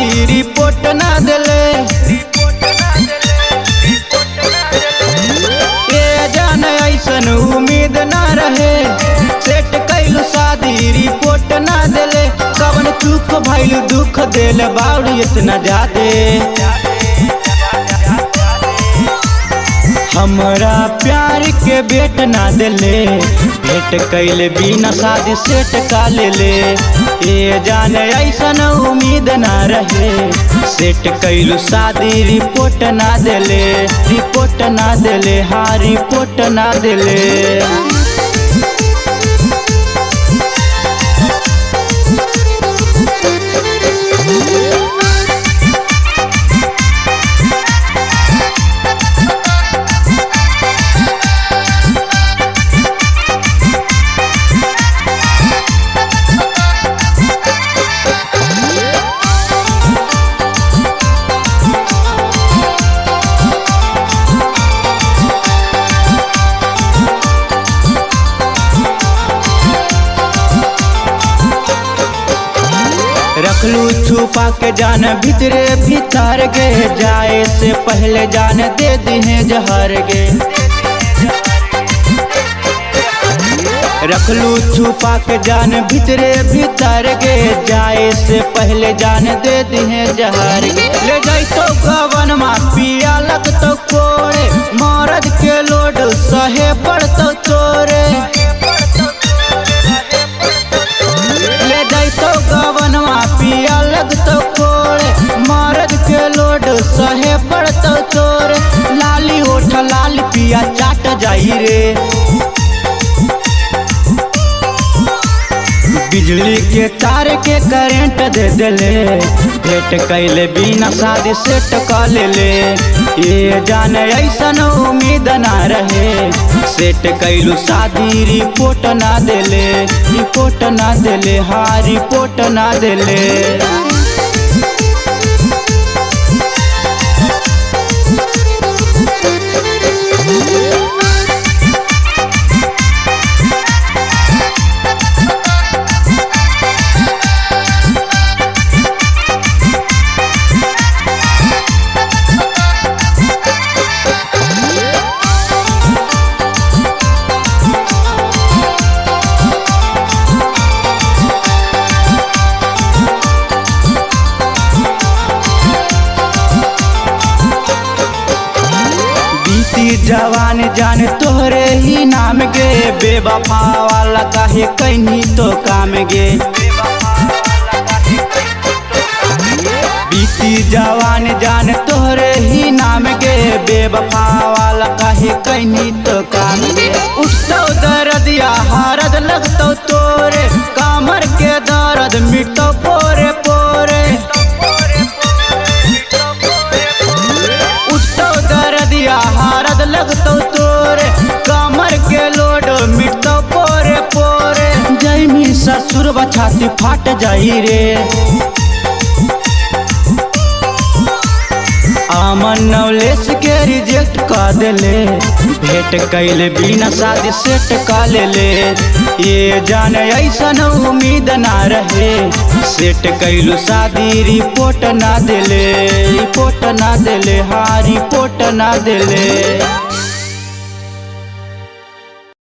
शादी रिपोर्ट ना दिले। ये जान ऐसन उम्मीद ना रहे, सेट कैलू शादी रिपोर्ट ना दिले। कवन चूक भइल दुख दिल बाउर इतना ज्यादे। हमरा प्यार के भेट ना दिले, भेट कैले बिना शादी सेट का ले। ये जाने ऐसन उम्मीद ना रहे, सेट कैलू शादी रिपोर्ट ना दिले। रिपोर्ट ना दिले, हाँ रिपोर्ट ना दिले। रखलू छुपा के जान भीतरे भीतर गे, जाए से पहले जान दे दिहे जहर गे। रखलू छुपा के जान भीतरे भीतर गे, जाए से पहले जान दे दिहे जहर गे। ले जाई तो गवन मा पिया लग तो कोड़े, मरद के लोड सहे पड़तो चोरे। ले जाई तो गवन मा पिया लग तो कोड़े, मरद के लोड सहे पड़तो चोरे। लाली ओठ लाल पिया चाट जाई रे। बिजली के तार के करंट दे दिले, भेट कैले बिना शादी सेट का ले। ये जाने ऐसन उम्मीद ना रहे, सेट कैलू शादी रिपोर्ट ना दिले। रिपोर्ट ना दिले, हाँ रिपोर्ट ना दिले। जवान जान तोहरे ही नाम गे, बेवफा वाला काहे कहीं तो काम गे। बीती जवान जान तोहरे ही नाम गे, बेवफा वाला काहे कहीं तो काम गे। उठतो दर्द या हरद लगतो तोरे, कमर के दर्द मिटतो पोरे पोरे। उठतो दर्द या हरद लगतो तोरे, कमर के लोड मिटतो पोरे पोरे। जैमी ससुर छाती फाट जाई रे। आमन नवलेस के रिजेक्ट का दिले, भेट कैले बिना शादी सेट का ले। ये जाने ऐसन उम्मीद ना रहे, सेट कैलू शादी रिपोर्ट ना दिले। रिपोर्ट ना दिले, हाँ रिपोर्ट ना दिले।